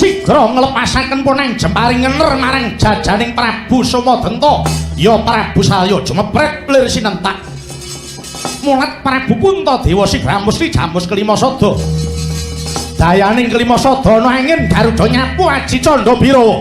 sigra nglepasaken puneng jemparing ngener marang jajaning Prabu Somadenta ya Prabu Salya jumepret lir sinentak mulat Prabu Puntadewa sigra mesti jamus kelima sada dayaning kelima sada ana angin Garuda nyapu Aji Candra Birawa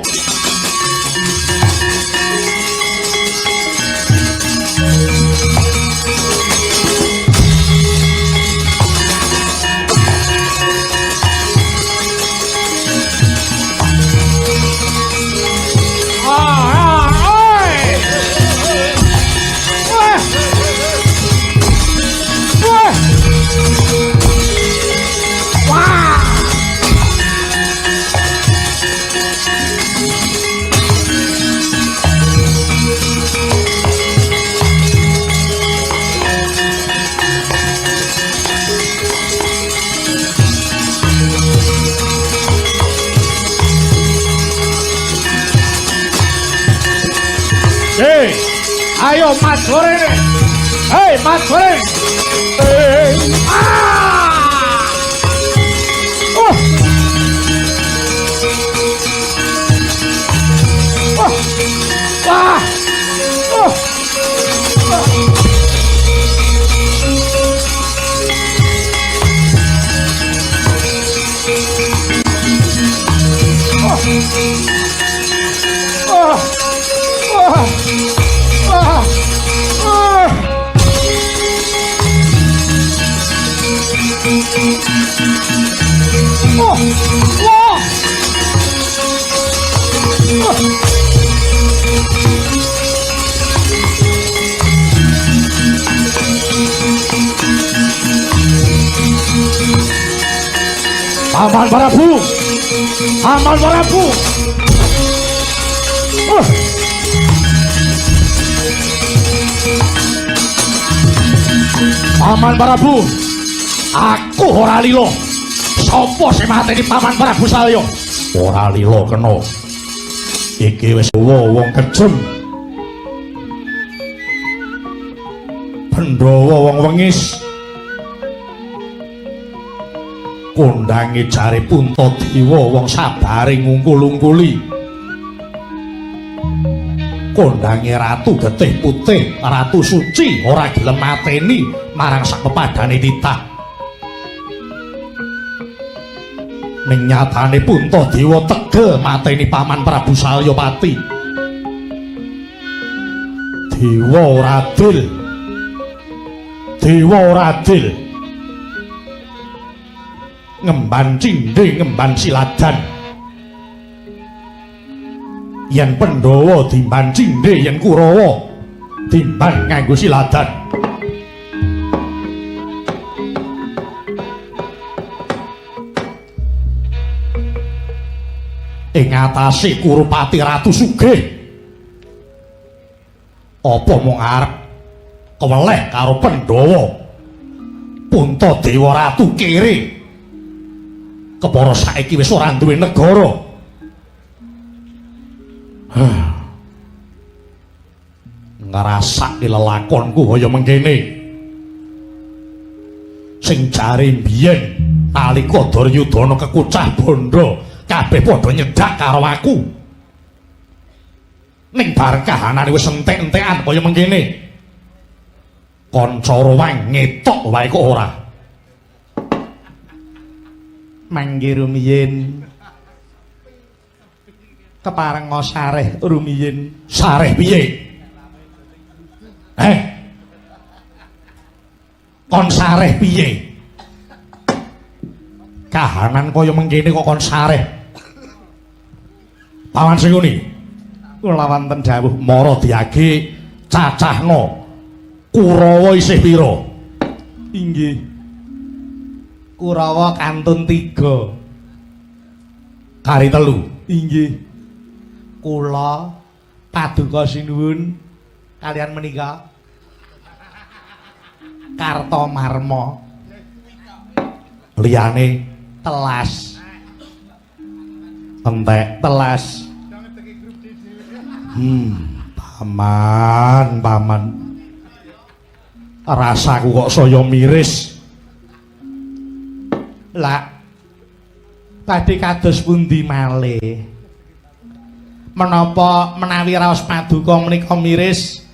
ayo Mas Goreng. Hei Mas Goreng. Aman Prabu. Aman Prabu. Paman Prabu. Aku ora lila. Sapa sing mateni Paman Prabu Salya? Ora lila kena. Iki wis wong kejem. Pandhawa wong wengis. Kondange jare Puntadewa wong sabare ngungkul-ungkuli. Kondange ratu getih putih, ratu suci ora gelem mateni marang sak pepadane titah. Ning nyatane Puntadewa tegel mateni Paman Prabu Salyapati. Dewa ora adil. Dewa ora adil. Ngemban cindhe ngemban siladan. Yen Pandhawa timban cindhe yen Kurawa timban nganggo siladan. Ing atase Kurupati Ratu Sugih apa mung arep keweleh karo Pandhawa Puntadewa Ratu kere kepara saiki wis ora duwe negara. Ngrasake lelakonku kaya mengkene. Sing jare mbiyen nalika Duryudana kekucah bondo kabeh padha nyedak karo aku. Ning bareng kahanane wis entek-entekan kaya mengkene. Kanca rowang ngetok wae kok ora. Mangge rumiyin kepareng sareh rumiyin. Sareh piye? Kon sareh piye? Kahanan kaya mengkene kok kon sareh. Paman Singuni kula wonten dawuh mara diage cacahna Kurawa isih pira? Inggih Kurawa kantun 3 kari 3. Inggih. Kula paduka sinuwun kalian menika Kartomarma. Liyane telas. Entek telas. Paman. Rasaku kok saya miris. Lah Badhe kados pundi malih? Menapa menawi raos paduka menika miris?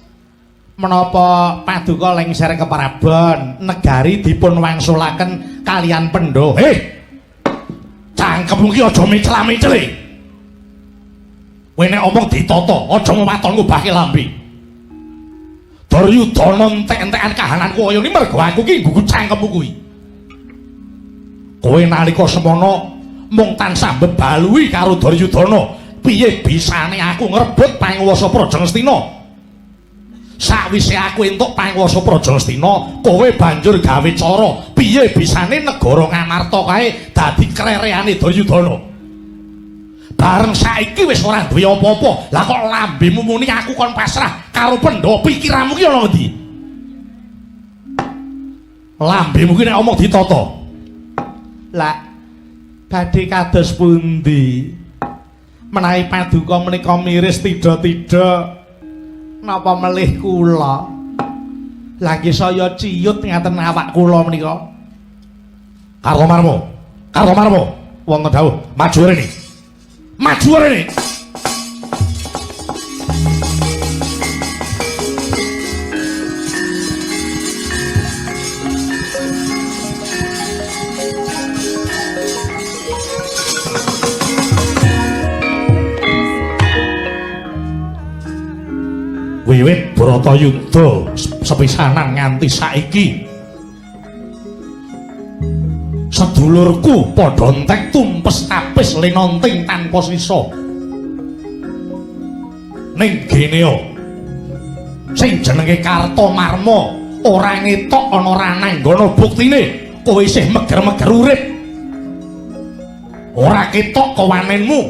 Menapa paduka lengser keparabon negari dipun wangsulaken kalian pendho? Cangkemmu ki aja miclah-micli. Kowe nek omong ditata, aja maton ngubahke lambe. Duryudana entek-entekan kahananku kaya iki mergo aku ki nggugu cangkemmu kuwi. Kowe nalika semana mung tansah bebalui karo Duryudana, piye bisane aku ngrebut panguwasa Praja Ngastina? Sawise aku entuk panguwasa Praja Ngastina, kowe banjur gawe cara piye bisane negara Ngamarta kae dadi krereane Duryudana. Bareng saiki wis ora duwe apa-apa. Lah kok lambemu muni aku kon pasrah karo pendho, pikiranmu ki ana ngendi? Lambemu ki nek omong ditata. Lah badhe kados pundi? Menawi paduka menika miris tida-tida napa melih kula? Lagi saya ciyut ngaten awak kula menika. Kartomarmo, wonten dawuh, maju rene. Maju rene. Wiwit Bratayuda sepisanan nganti saiki sedulurku padha entek tumpes apis linonting tanpa sisa. Ning gene sing jenenge Kartomarma ora ngetok ana rananggana buktine kowe isih meger-meger urip. Ora ketok kawanenmu.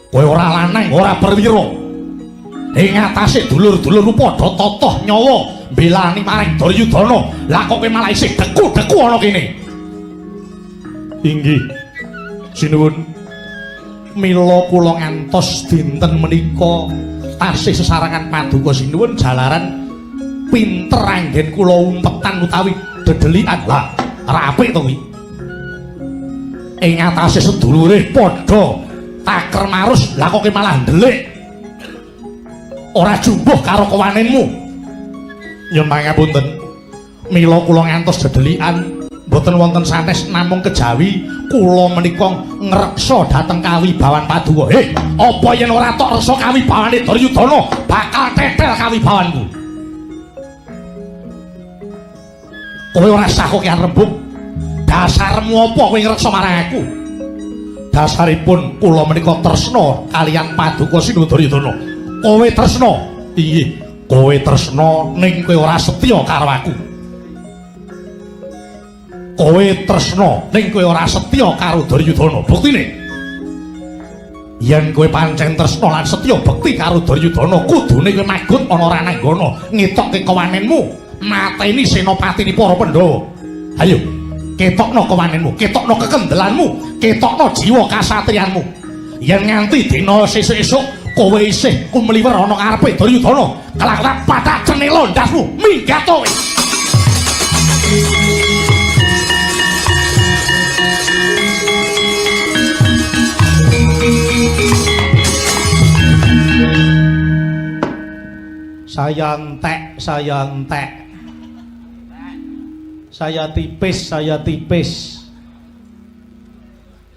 Kowe ora lanang, ora perwira. Ing atase dulur-dulurmu padha totoh nyawa mbelani maring Duryudana. Lah kok kowe malah isih deku-deku ana kene. Inggih, sinuwun, mila kula ngantos dinten menika tasih sesarengan paduka sinuwun jalaran pinter anggen kula umpetan utawi dedelikan. Lah, apik to kuwi. Ing atase sedulure padha taker marus, lah kok malah ndelik. Ora jumbuh karo kawanenmu. Nyun pangapunten. Mila kula ngantos dedelikan boten wonten sanes namung kejawi kula menika ngreksa dhateng kawibawan paduka. Apa yen ora tok reksa kawibawane Duryudana bakal tetel kawibawanku. Kowe ora sah kok rembug. Dasarmu apa kowe ngreksa marang aku? Dasaripun kula menika tresna kaliyan paduka Sinu Duryudana. Kowe tresna? Inggih, kowe tresna ning kowe ora setya karo aku. Kowe tresna ning kowe ora setya karo Duryudana. Buktine yen kowe pancen tresna lan setya bekti karo Duryudana, kudune kowe magut ana rananggana ngetokke kawanenmu, mateni senopatine para Pandhawa. Ayo, ketokno kawanenmu, ketokno kekendelanmu, ketokno jiwa kasatriyanmu. Yen nganti dina sesuk-esuk kowe isih kumliwer ana ngarepe Duryudana, kelak-kelak patah cenela ndasmu minggat kowe. Saya entek. Saya tipis.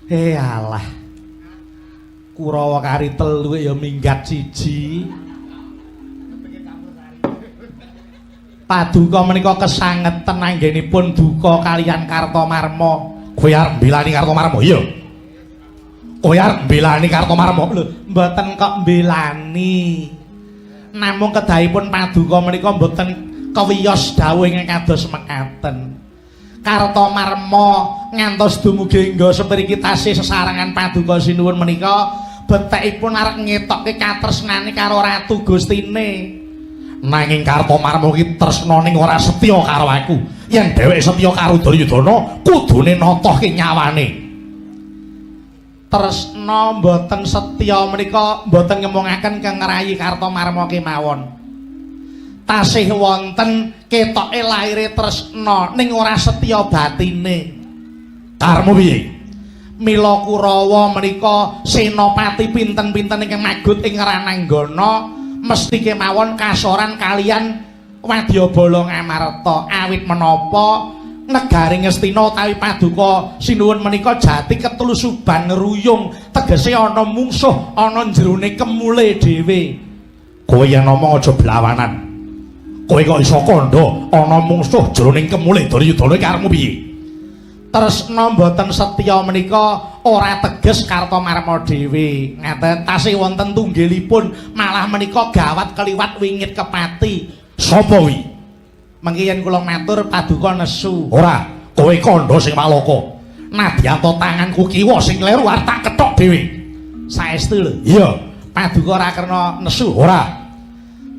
Alah. Kurawa kari telu ya minggat siji. Paduka menika kesangeten anggenipun duka kaliyan Kartomarma. Kowe arep mbelani Kartomarma? Iya. Kowe arep mbelani Kartomarma? Lho, mboten kok mbelani. Namung kedahipun paduka menika mboten kewiyos dawuh ingkang kados mekaten. Kartomarma ngantos dumugi engga sepriki tasih sesarengan paduka sinuwun menika betekipun arep ngetokke katresnane karo Ratu Gustine. Nanging Kartomarma iki tresnane ora setya karo aku. Yen dheweke setya karo Duryudana, kudune natohke nyawane. Tresna mboten setya menika mboten ngemungaken kengrayi Kartomarma kemawon. Tasih wonten ketoke laire tresna ning ora setya batine. Karmu piye? Mila Kurawa menika senopati pinten-pinten ingkang magut ing Rananggana mesti kemawon kasoran kalian Wadyabala Ngamarta awit menapa negari Ngastina utawi Paduka Sinuwun menika jati ketulusuban ngeruyung tegese ana mungsuh ana jerone kemule dhewe. Kowe yen ngomong aja blawanan. Kowe kok iso kandha ana mungsuh jroning kemule Duryudana karepmu piye? Tresna mboten setya menika ora teges Kartamarma dhewe. Ngaten tasih wonten tunggilipun malah menika gawat keliwat wingit kepati. Sapa wi? Mengki yen kula matur Paduka nesu. Ora, kowe kandha sing malaka. Nadyanto tanganku kiwa sing kleru arep tak kethok dhewe. Saestu lho. Iya, Paduka ora kena nesu. Ora.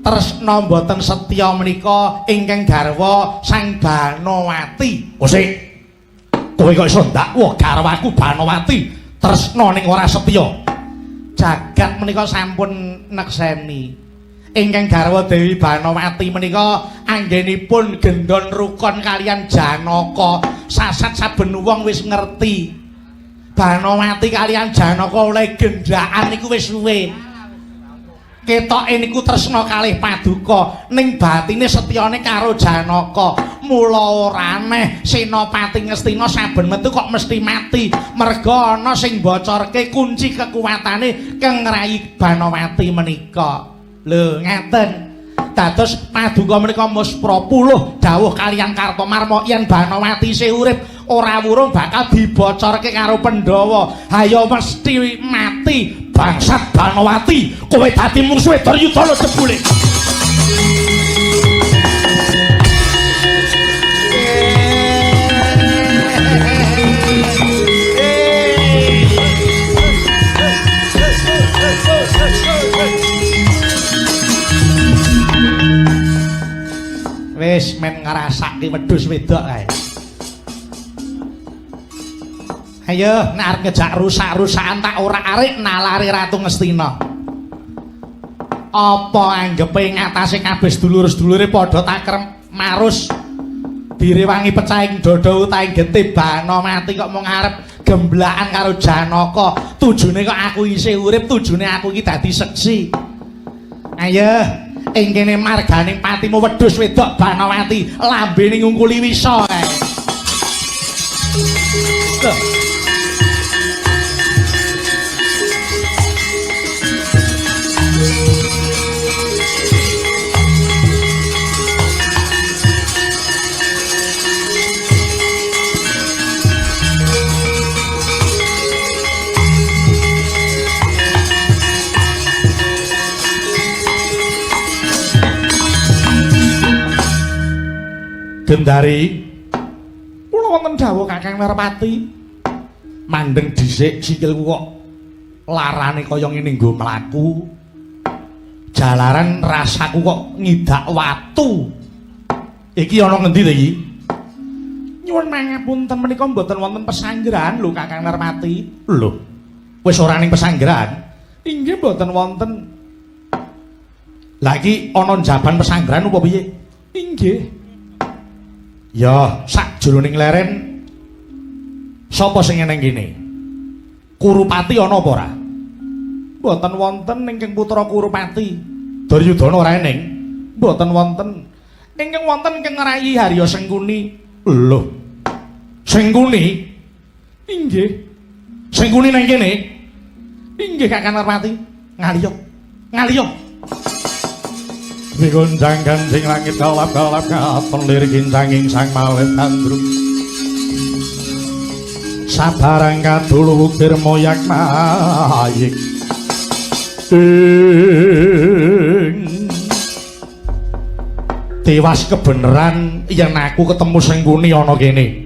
Tresna mboten setya menika ingkang garwa Sang Banowati. Sik. Kowe kok iso ndakwa garwaku Banowati tresna ning ora setya. Jagat menika sampun nekseni. Ingkang garwa Dewi Banowati menika anggenipun gendhon rukun kalian Janaka. Sasat saben wong wis ngerti. Banowati kalian Janaka oleh gendhaan niku wis suwe. Ketoke niku tresna kalih Paduka ning batine setyane karo Janaka. Mula ora aneh Senopati Ngastina saben metu kok mesti mati merga ana sing bocorke kunci kekuatane Kang Rayi Banowati menika. Lho ngeten. Dados Paduka menika muspropuluh dawuh kaliyan Kartamarma yen Banowati isih urip ora wurung bakal dibocorke karo Pandhawa. Hayo mesti mati bangsat Banowati. Kowe dadi mungsuhe Duryudana jebule. Wis men ngrasake wedhus wedok kae. Ayo nek arep ngejak rusak-rusakan tak ora arik nalari Ratu Ngastina. Apa anggepe ngatasé kabeh sedulur-sedulure padha takrem marus direwangi pecahing dada utaing getih Banowati kok mung arep gemblakan karo Janaka. Tujune kok aku isih urip, tujune aku iki dadi seksi. Ayo ing kene marganing patimu wedhus wedok Banowati lambene ngungkuli wisa kae. Gendari kula wonten dawuh Kakang Narpati mandeng dhisik sikilku kok larane kaya ngene nggo mlaku jalaran rasaku kok ngidak watu iki ana ngendi to iki nyuwun mangapunten menika mboten wonten pesanggrahan lho Kakang Narpati lho wis ora ning pesanggrahan inggih mboten wonten lagi ana jaban pesanggrahan apa piye inggih. Ya, sakjroning leren sapa sing eneng kene? Kurupati ana apa ora? Mboten wonten ingkang putra Kurupati. Duryudana ora eneng. Mboten wonten. Ingkang wonten ingkang Rayi Harya Sengkuni. Lho. Sengkuni? Inggih. Sengkuni nang kene? Inggih Kakang Narpati. Ngaliyo. Ngaliyo. Migunjang ganjing langit galap-galap katon lirik kincanging sang malih tandrum sabarang kadul wukir moyak mayik tewas kebeneran yen aku ketemu Sengkuni ana kene.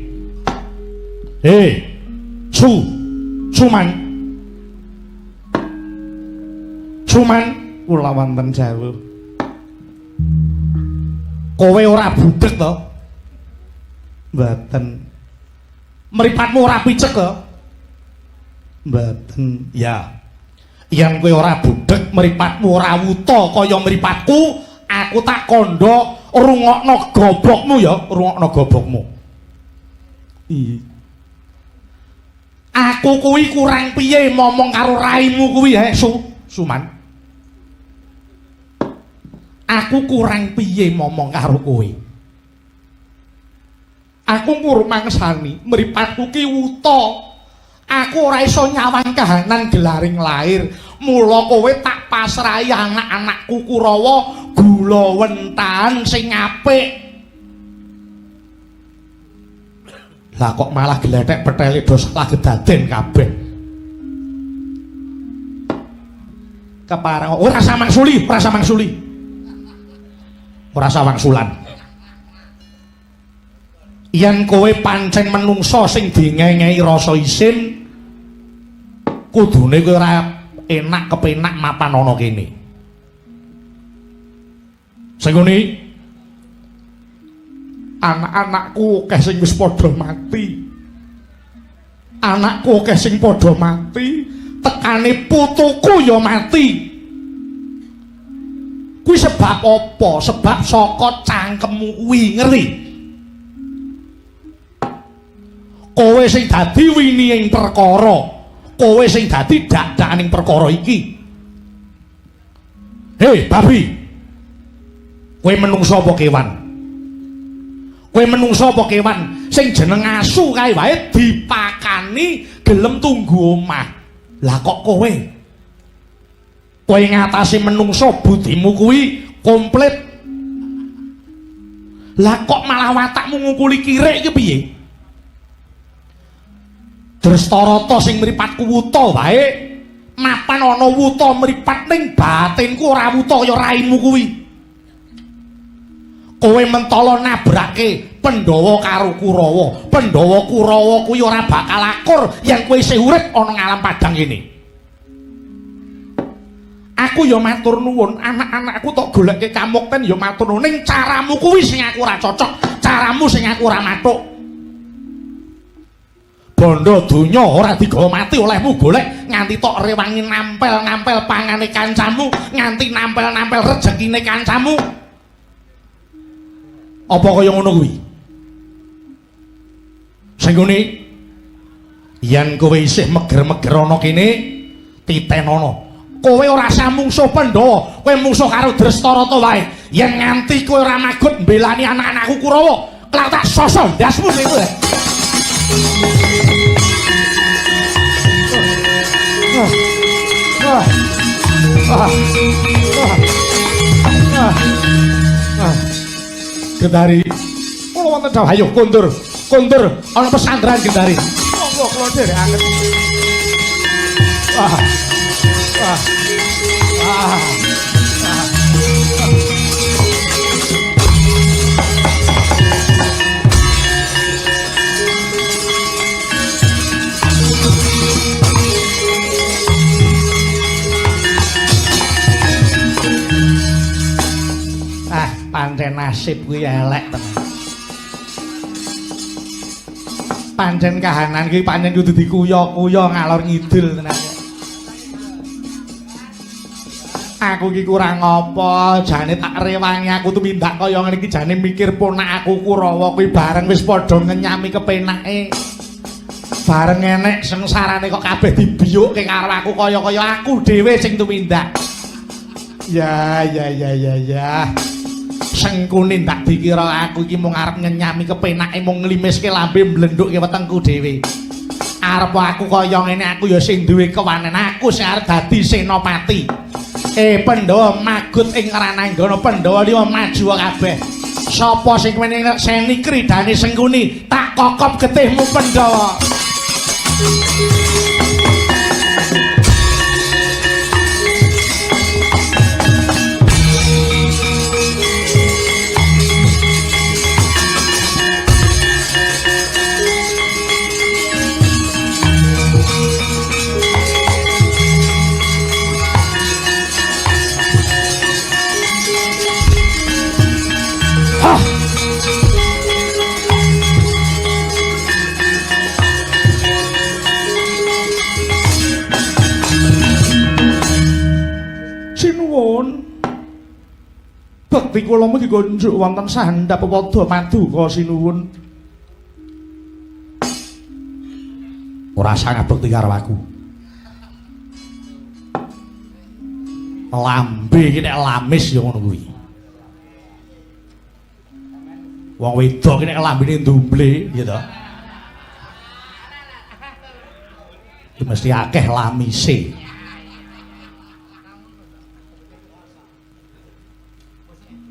Suman kula wonten jawuh. Kowe ora budhek to? Mboten. Mripatmu ora picek to? Mboten. Ya. Yen kowe ora budhek, mripatmu ora wuta kaya mripatku, aku tak kandha rungokno gobokmu ya, rungokno gobokmu. Aku kuwi kurang piye ngomong karo raimu kuwi Suman. Aku kurang piye ngomong karo kowe. Aku ngurmangsani mripatku ki wuta. Aku ora iso nyawang kahanan gelaring lair. Mula kowe tak pasrahi anak-anakku Kurawa gula wentahan sing apik. Lah kok malah gledhek petele do salah gedaden kabeh. Keparang ora samang suli, ora samang suli. Ora sawang sulan. Yen kowe pancen menungso sing dingengehi rasa isin, kudune kowe ora enak kepenak mapan ana kene. Sing ngene anak-anakku akeh sing wis padha mati. Anakku akeh sing padha mati, tekane putuku ya mati. Kuwi sebab apa? Sebab saka cangkemmu kuwi, ngerti? Kowe sing dadi winiing perkara, kowe sing dadi dak-dakaning perkara iki. Hei, babi. Kowe menungso apa kewan? Kowe menungso apa kewan sing jeneng asu kae wae dipakani gelem tunggu omah. Lah kok kowe ngatasi menungso budimu kuwi komplit. Lah kok malah watakmu ngungkuli kirik iki piye? Drestarata sing mripatku wuta wae mapan ana wuta mripat ning batinku ora wuta kaya raimu kuwi. Kowe mentala nabrake Pandhawa karo Kurawa. Pandhawa Kurawa kuwi ora bakal akur yen kowe isih urip ana ngalam padang kene. Aku ya matur nuwun, anak-anakku tok goleke kamukten ya matur nuwun. Ning caramu kuwi sing aku ora cocok, caramu sing aku ora mathuk. Bondo donya ora digawa mati olehmu golek nganti tok rewangi nampel-nampel pangane kancamu, nganti nampel-nampel rejekine kancamu. Apa kaya ngono kuwi? Sing ngene yen kowe isih meger-meger ana kene titenono. Kowe ora usah mungsuh Pandhawa, kowe mungsuh karo Drestarata wae. Yen nganti kowe ora magut mbelani anak-anakku Kurawa, kelak tak sosol ndasmu sing kowe. Gendari, kula wonten dawuh ayo kondur, ana pesantren Gendari. Monggo kula dherekaken. Pancen nasib kuwi elek tenan. Pancen kahanan kuwi pancen kudu dikuyo-kuyo ngalor ngidul tenan. Aku iki kurang apa, jane tak rewangi aku tumindak kaya ngene iki jane mikir ponak aku Kurawa kuwi bareng wis padha ngenyami kepenake. Bareng enek sengsarane kok kabeh dibiyukke karo aku kaya-kaya aku dhewe sing tumindak. Ya. Sengkune ndak dikira aku iki mung arep ngenyami kepenake mung nglimiske lambe mblendhukke wetengku dhewe. Arep aku kaya ngene aku ya sing duwe kewanen, aku sing arep dadi senopati. Pandhawa magut ing rananggana Pandhawa liya maju kabeh. Sapa sing seni kridane Sengkuni tak kokop getihmu Pandhawa. Bekti kula mugi njuk wonten sandhap pada paduka sinuwun. Ora usah ngabekti karo aku. Lambe iki nek lamis ya ngono kuwi. Wong wedok iki nek lambene ndumble ya to. Iki mesti akeh lamise.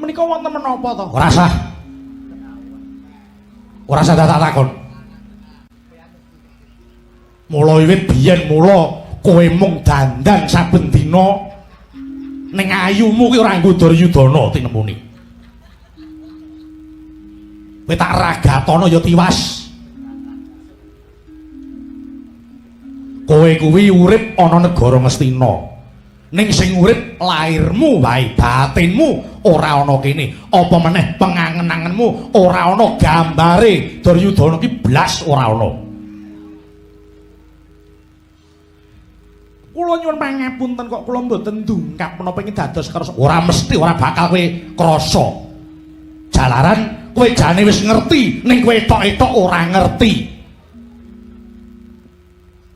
Menika wonten menapa to? Ora usah. Ora usah tak takon. Mula wiwit biyen mula kowe mung dandan saben dina ning ayumu ki ora nggo Duryudana tinemuni. Kowe tak ragatana ya tiwas. Kowe kuwi urip ana negara Ngastina. Ning sing urip lairmu wae, batinmu ora ana kene. Apa meneh pengangen-angenmu ora ana gambare Duryudana ki blas ora ana. Kula nyuwun pangapunten kok kula mboten ndungkap menapa ingin dados kersa. Ora mesti ora bakal kowe krasa. Jalaran kowe jane wis ngerti ning kowe tok-tok ora ngerti.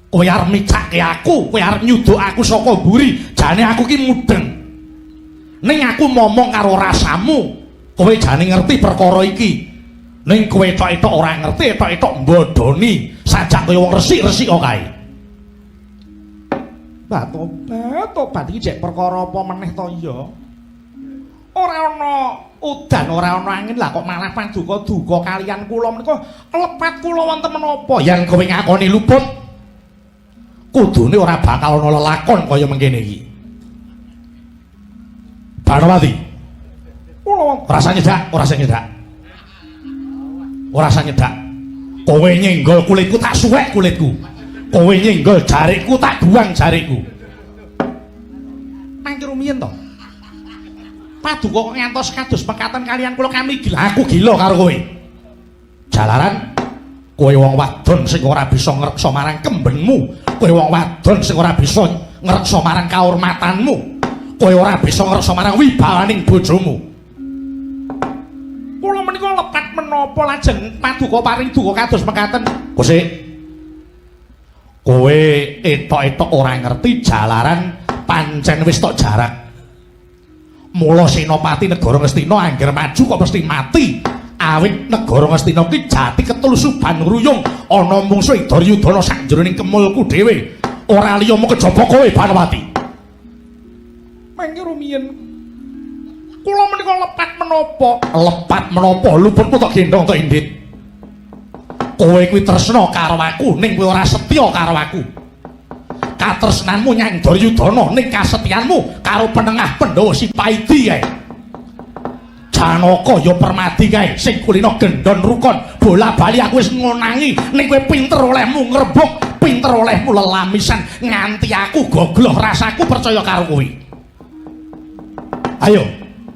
Kowe arep micake aku, kowe arep nyuduk aku saka mburi, jane aku ki mudeng. Ning aku momong karo rasamu, kowe jane ngerti perkara iki. Ning kowe tok-tok ora ngerti, tok-tok mbodoni, sajak kaya wong resik-resik kok kae. Tobat iki jek perkara apa meneh to ya? Ora ana udan, ora ana angin lah kok malah paduka-duka kalian kula menika lepat kula wonten menapa? Yang kowe ngakoni luput kudune ora bakal ana lelakon kaya mengkene iki. Banowati. Kula rasa nyedak, ora sing nyedak. Ora usah nyedak. Kowe nyenggol kulitku tak suwek kulitku. Kowe nyenggol jarikku tak buang jarikku. Mangke rumiyin to. Paduka kok ngantos kados pekatan kalian kula kami gila. Aku gila karo kowe. Jalaran kowe wong wadon sing ora bisa ngreksa marang kembenmu. Kowe wong wadon sing ora bisa ngreksa marang kahormatanmu. Kowe ora bisa ngreksa marang wibawaning bojomu. Kula menika lepat menapa lajeng paduka paring duka kados mekaten. Gusik. Kowe etok-etok ora ngerti jalaran pancen wis tok jarak. Mula Senopati negara Ngastina angger maju kok mesti mati. Awit negara Ngastina ki jati ketulusuban ngruyung ana mungsuh Duryudana sakjroning kemulku dhewe. Ora liya mung kejaba kowe Banowati. Mangke rumiyin kula menika lepat menapa? Lepat menapa? Luputmu tok gendong tok indit. Kowe kuwi tresna karo aku ning kowe ora setya karo aku. Katresnanmu nyang Duryudana ning kasetyanmu karo penengah Pandhawa Sipaidi kae. Janaka ya Permadi kae sing kulino gendon rukon bola-bali aku wis ngonangi ning kowe pinter olehmu ngrebuk, pinter olehmu lelamisan nganti aku gogloh rasaku percaya karo kowe. Ayo,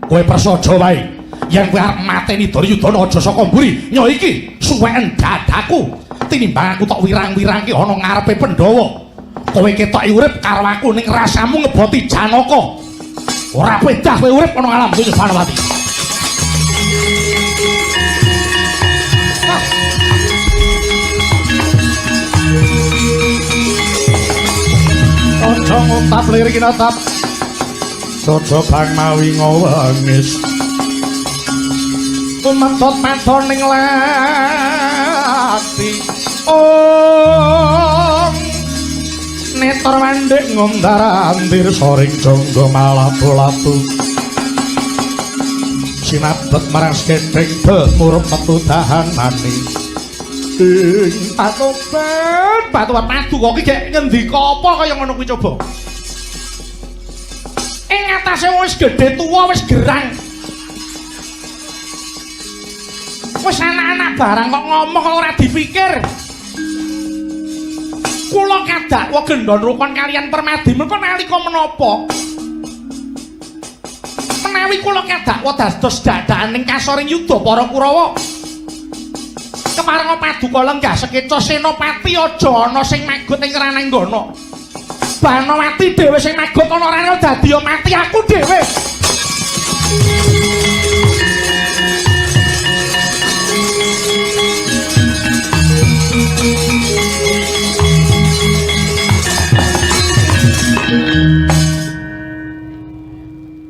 kowe prasaja wae. Yen kowe arep mateni Duryudana aja saka mburi, nyo iki suweken dadaku tinimbang aku tok wirang-wirangke ana ngarepe Pandhawa. Kowe ketoki urip karo aku ning rasamu ngeboti Janaka. Ora pedah kowe urip ana alam donya Banowati. Ojo ngutap lirik natap. Dodo bang mawi ngawangis. Kumatot-matot ning lati. Netor mandek ngondar andir soring jonggo malatu-latu. Sinabet marang sketeng murup metu dahanane. Patobat paduka iki gek ngendika apa kaya ngono kuwi coba. Ing atase wis gedhe tuwa wis gerang. Wis anak-anak barang kok ngomong kok ora dipikir. Kula kadakwa gendon rukun kalian Permadi menika nalika menapa? Menawi kula kadakwa dados dadaning kasoring yuda para Kurawa. Kemareng paduka lenggah sekeca Senopati aja ana sing magut ing Rananggana. Banowati dhewe sing magut ana rene dadi mati aku dhewe.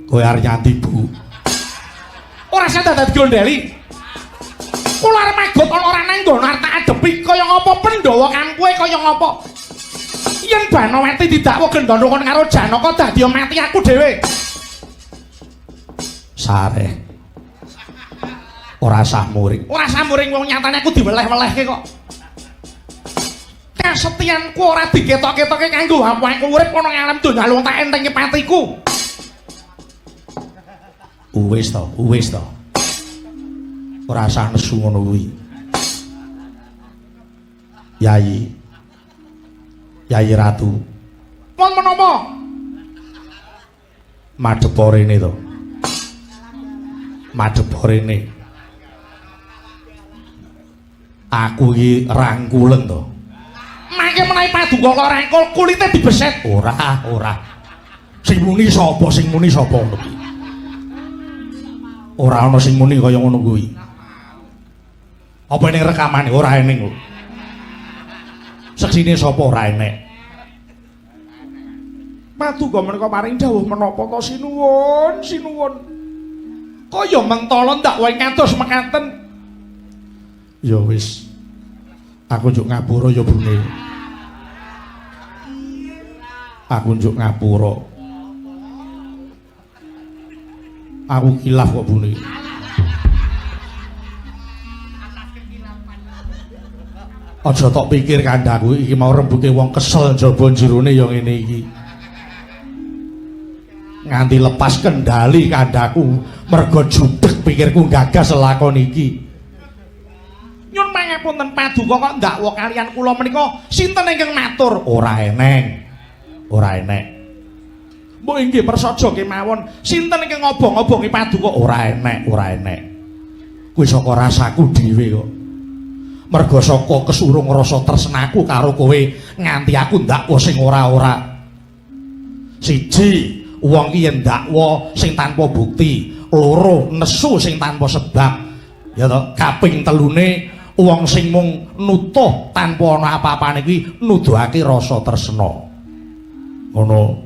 Kowe arep nyanti, Bu. Ora sadar dadi gondeli. Kula arep magot ora nang nggon arep adepi kaya ngapa Pandhawa kang kowe kaya ngapa. Yen Banowati didakwa gendhana karo Janaka dadi mati aku dhewe. Sare. Ora sah muring. Ora sah muring wong nyatane aku diweleh-welehke kok. Kasetianku ora diketok-ketoke kanggo aku urip ana ing alam donya lho tak entenge patiku. Wis to, wis to. Ora sah nesu ngono kuwi. Yayi. Yayi Ratu. Mon menapa? Madhep rene to. Madhep rene. Aku iki rangkulen to. Mangke menawi paduka kok rangkul kulite dibeset. Ora, ora. Sing muni sapa? Sing muni sapa ngono kuwi? Ora ana sing muni kaya ngono kuwi. Apa ning rekamane ora ening kok. Seksine sapa ora enek. Paduka menika paring dawuh menapa to sinuwun, sinuwun. Kaya mentala ndak wae kados mekaten. Ya wis. Aku njuk ngapura ya Bune. Aku njuk ngapura. Aku kilaf kok Bune. Aja tok pikir kandhaku iki mau rembuke wong kesel njaba jerone ya ngene iki. Nganti lepas kendali kandhaku mergo judeg pikirku gagas lakon iki. Nyun pangapunten paduka kok ndakwa kalian kula menika sinten ingkang matur? Ora eneng. Ora enek. Mbok inggih prasaja kemawon sinten ingkang ngobong-obongi paduka? Ora enek, ora enek. Kuwi saka rasaku dhewe kok. Mergo saka kesurung rasa tresnaku karo kowe nganti aku ndakwa sing ora-ora. Siji, wong iki yen ndakwa sing tanpa bukti, loro nesu sing tanpa sebab. Ya to, kaping telune wong sing mung nutuh tanpa ana apa-apane kuwi nuduhake rasa tresna. Ngono.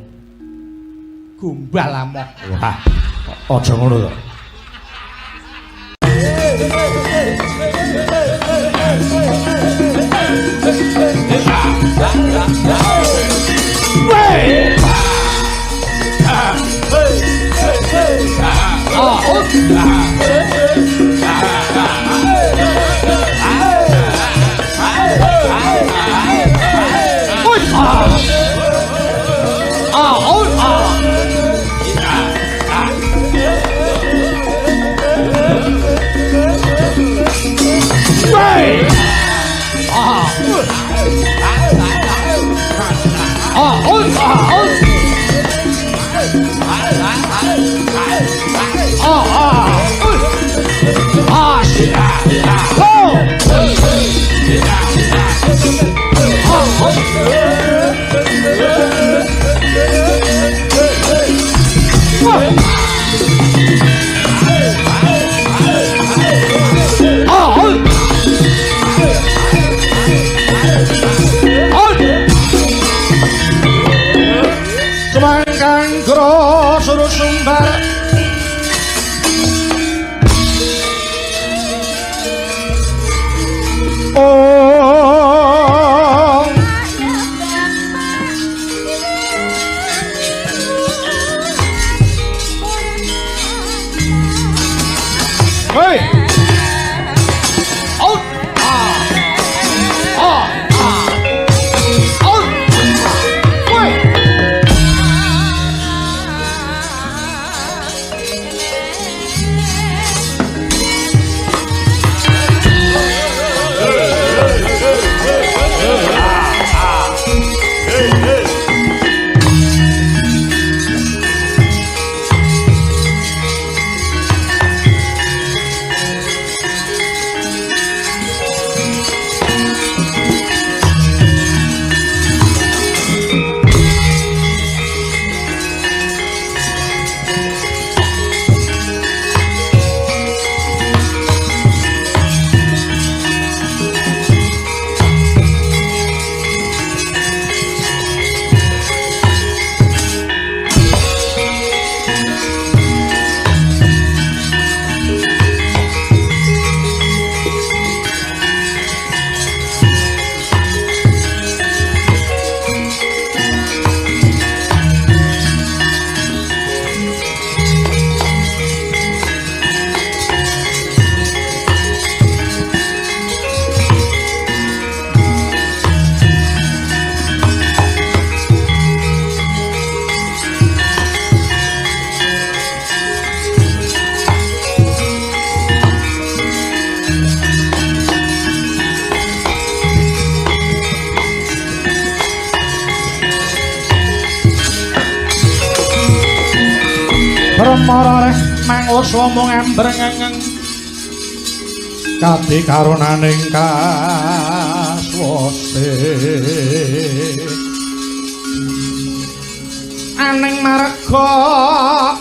Gombal amok. Wah, aja ngono to. marare mangos omong embrengeng kati karunaning kaswase aning marga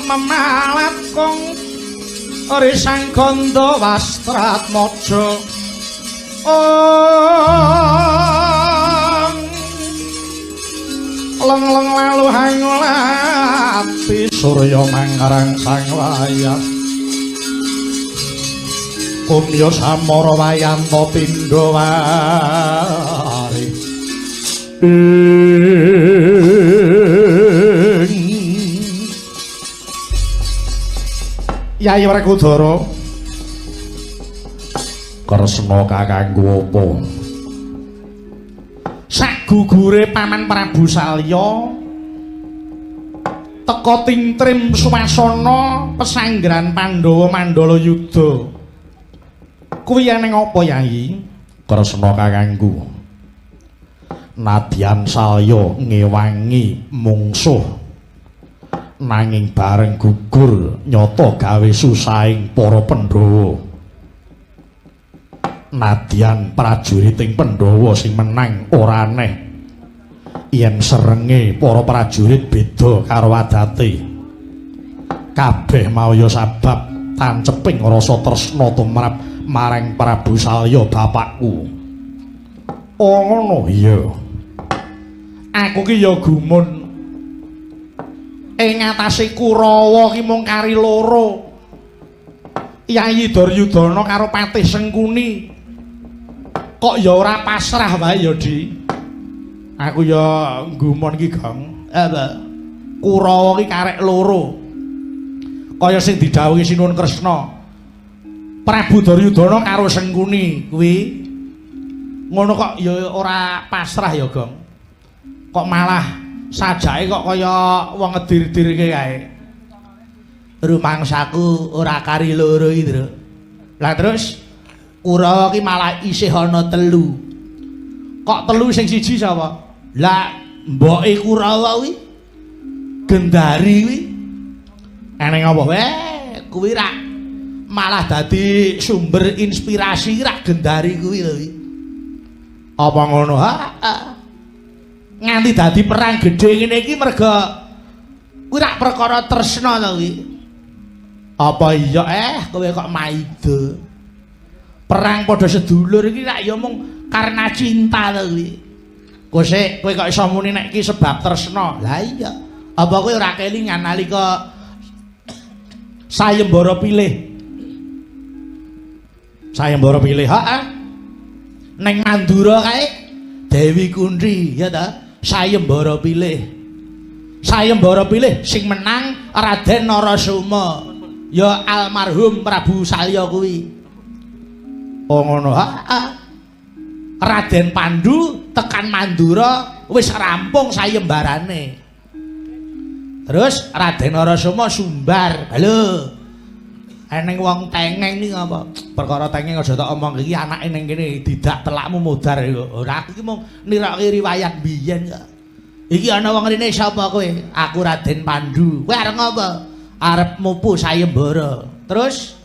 memalat kong risang gondo wastrat mojo leng-leng lalu hangulati surya mangarang sang wayang kumya samara wayanto pindha wari Yayi Werkudara Kresna kakangku apa gugure Paman Prabu Salya teka tintrim swasana pesanggrahan Pandhawa Mandala Yudha kuwi ning apa Yayi Kresna kakangku nadyan Salya ngewangi mungsuh nanging bareng gugur nyata gawe susahing para Pandhawa nadyan prajuriting Pandhawa sing menang ora aneh yen serenge para prajurit beda karo adate kabeh maya sabab tanceping rasa tresna tumrap marang Prabu Salya bapakku oh ngono iya aku ki ya gumun ing atase Kurawa ki mung kari loro Yayi Duryudana karo Patih Sengkuni kok ya ora pasrah wae ya Di aku ya ngumon ki Gong apa Kurawa ki karek loro kaya sing didhawuhi Sinuwun Kresna Prabu Duryudana karo Sengkuni kuwi ngono kok ya ora pasrah ya Gong kok malah sajake kok kaya wong ngedir-dirke kae rumangsaku ora kari loro iki Tru lah terus Kurawa ki malah isih ana telu. Kok telu sing siji sapa? Lah mboke Kurawa kuwi Gendari kuwi. Eneng apa wae kuwi rak malah dadi sumber inspirasi rak Gendari kuwi lho. Apa ngono? Nganti dadi perang gedhe ngene iki merga kuwi rak perkara tresna to kuwi. Apa iya kowe kok maido? Perang padha sedulur iki rak ya mung karena cinta to kuwi. Kowe kok iso muni nek iki sebab tresna. Lah iya. Apa kowe ora kelingan nalika sayembara pilih? Sayembara pilih, heeh. Ning Mandura kae Dewi Kuntri ya ta, sayembara pilih. Sayembara pilih sing menang Raden Narasoma. Ya almarhum Prabu Salya kuwi. Oh ngono Raden Pandu tekan Mandura wis rampung sayembarane terus Raden Narasoma sumbar lho eneng wong tengeng iki apa perkara tengeng aja tak omong iki anake ning kene didak telakmu mudar ora aku iki mung nirake riwayat biyen kok iki ana wong rene sapa kowe aku Raden Pandu kowe arep ngopo arep mupu sayembara terus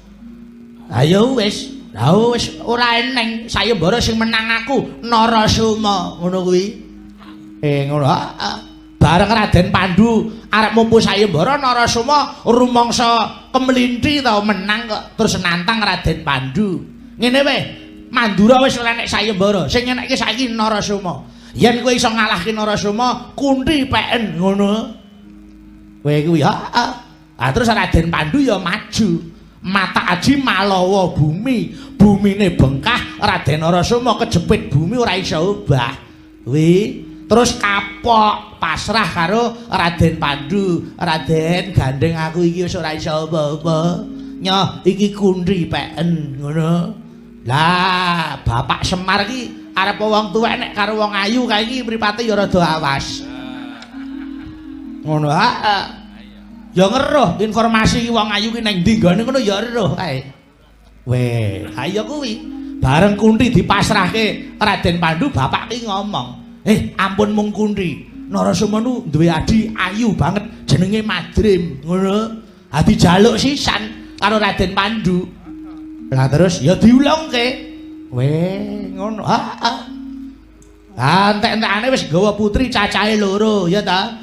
ayo wis lah wis ora eneng sayembara sing menang aku Narasoma ngono kuwi. Ngono. Bareng Raden Pandu arep mumpu sayembara Narasoma rumangsa kemlinthi to menang kok terus nantang Raden Pandu. Ngene wae, Mandura wis ora enek sayembara, sing enekke saiki Narasoma. Yen kowe iso ngalahke Narasoma, Kunthi peken ngono. Kowe kuwi terus Raden Pandu ya maju. Mata aji malawa bumine bengkah Raden Narasoma kejepit bumi ora iso obah kuwi terus kapok pasrah karo Raden Pandu Raden gandeng aku iki wis ora iso apa-apa nyoh iki Kunthi peken ngono lah Bapak Semar iki arep wong tuwek nek karo wong ayu kae iki mripate ya rada awas ngono ya ngeruh informasi ki wong ayu ki nang ndi gone ngono ya eruh kae. Weh, ayo kuwi. Bareng Kunthi dipasrahke Raden Pandu bapak ki ngomong, ampun mung Kunthi. Narasoma nu duwe adi ayu banget jenenge Madrim." Ngono. dijaluk sisan karo Raden Pandu. Lah terus ya diulangke. Weh, ngono. Heeh. Ah, entek-entekane wis gawa putri cacahe loro ya ta.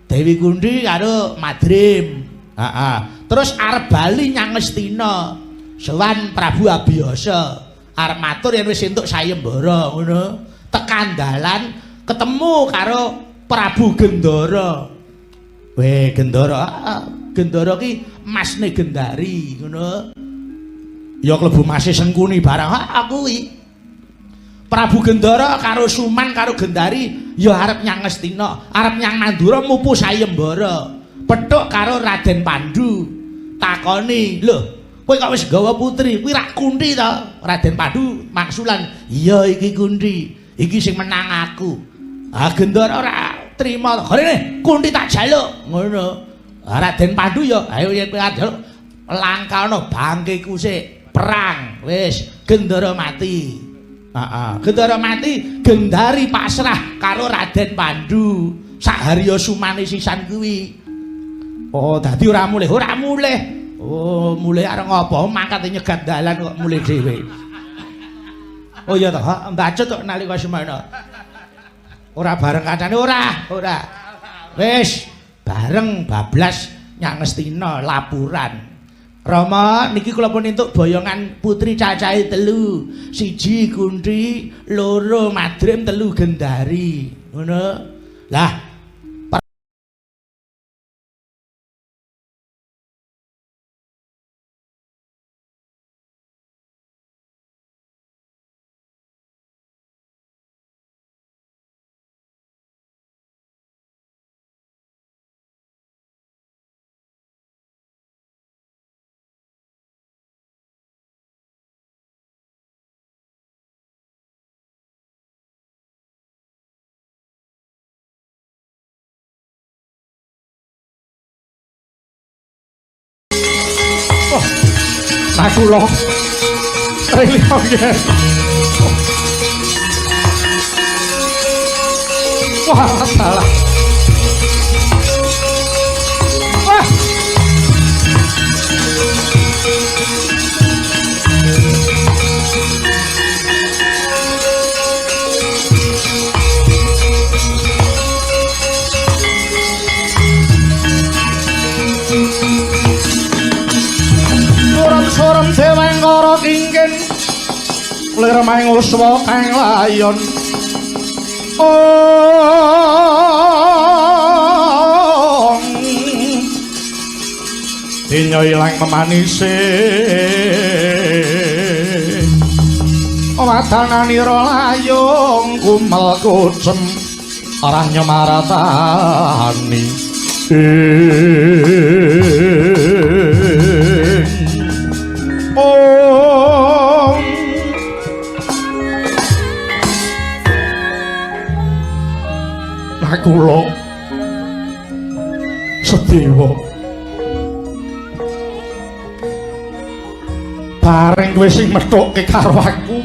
Dewi Kundi karo Madrim. Heeh. Terus arep bali nyang Ngastina. Sowan Prabu Abiyasa. Arep matur yen wis entuk sayembara ngono. Tekan dalan ketemu karo Prabu Gendara. Weh, Gendara. Gendara ki masne Gendari ngono. Ya klebu mase Sengkuni barang. Kuwi. Prabu Gendara karo Suman karo Gendari ya arep nyang Ngastina, arep nyang Mandura mupu sayembara. Petuk karo Raden Pandu. Takoni, "Lho, kowe kok wis gawa putri? Kuwi rak Kunti ta?" Raden Pandu maksulan, "Iya iki Kunti. Iki sing menang aku." Ah Gendara ora trima. "Rene, Kunti tak jaluk." Ngono. Raden Pandu ya, "Ayo yen kowe jaluk langkana bangkeku sik perang." Wis, Gendara mati. Gendara mati, Gendari pasrah karo Raden Pandu. Saharya sumane sisan kuwi. Oh, dadi ora mulih. Oh, mulih arep ngopo? Mangkat nyegat dalan kok mulih dhewe. Oh iya ta, mbacut kok nalika semana. Ora bareng kancane ora. Wis, bareng bablas nyang Ngastina lapuran. Rama niki kula pun entuk boyongan putri cacahe 3. 1 Kunti, 2 Madrim, 3 Gendari. Ngono. Lah aku loh. Wah, salah. Wah. Sorom deweng karo kingkin lir maing uswa kang layon. Dinyo ilang memanise wadananira layung kumel kucem arah nyemaratani. Kula Sedewa bareng kowe sing methuke karo aku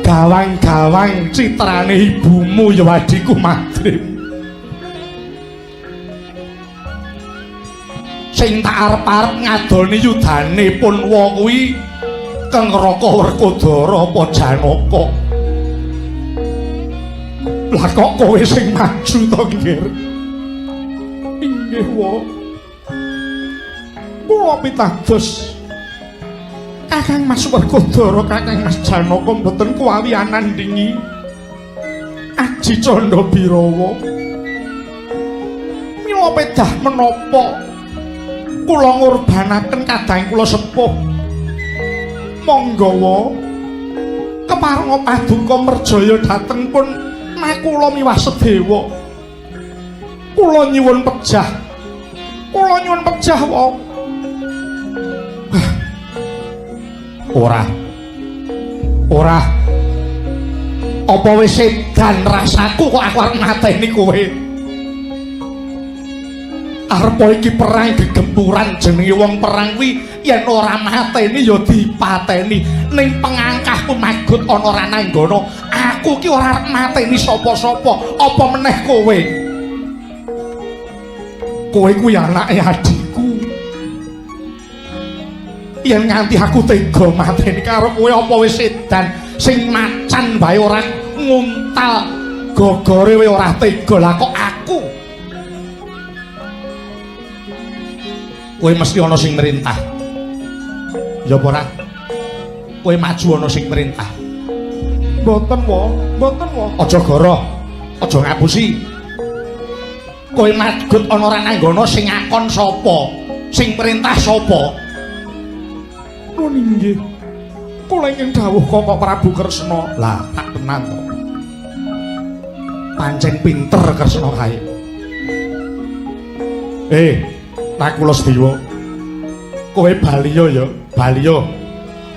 gawang-gawang citrane ibumu ya adhiku Madrim sing tak arep-arep ngadoni yudane Punwa kuwi Kang Raka Werkodara apa Janaka. Lah kok kowe sing maju to, Nggir? Inggih, Wa. Kula pitados Kakang Mas Werkodara, Kakang Mas Janaka mboten kuwawi anandingi Aji Candha Birawa. Mila pedah menapa kula ngurbanaken kadang kula sepuh. Monggo Wa. Keparenga paduka merjaya dhateng pun kula miwah Sedewa. Kula nyuwun pejah. Wa. Ora. Apa wis sedan rasaku kok aku arep mateni kowe? Arep iki perang gegempuran jenenge wong perang kuwi yen ora mateni ya dipateni. Ning pengangkahku magut ana Rananggana. Aku ki ora arep mateni sapa-sapa, apa meneh kowe. kowe kuwi anake adikku. Yen nganti aku tega mateni karo kowe apa wis edan sing macan bae ora nguntal gogore kowe ora tega lah kok aku. Kowe mesti ana sing merintah. Ya apa ora? Kowe maju ana sing merintah. Mboten wa. Aja goroh. Aja ngapusi. Kowe magut ana Rananggana sing ngakon sapa? Sing perintah sapa? Nuwun inggih. Kula ingkang dawuh Kakang Prabu Kresna. Lah, tak tenan to. Pancen pinter Kresna kae. Nakula Sedewa. Kowe baliya ya, baliya.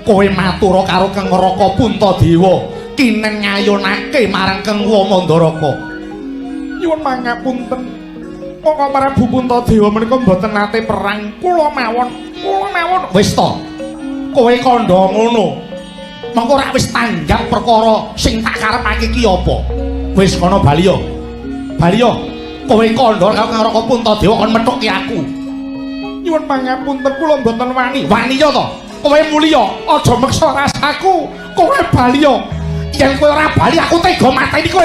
Kowe matura karo Kang Raka Puntadewa kineng ngayunake marang Kang Wamandaraka. Nyuwun pangapunten. Kakang Prabu Puntadewa menika mboten nate perang. Kula mawon. Wis to. Kowe kandha ngono. Mengko ora wis tanggap perkara sing tak karepake ki apa? Wis kono baliya. Baliya. Kowe kandha karo Kang Raka Puntadewa kon methuki aku. Nyuwun pangapunten kula mboten wani. Wani ya to. Kowe mulya, aja meksa rasaku. Kowe baliya. Yen kowe ora bali aku tega mateni kowe.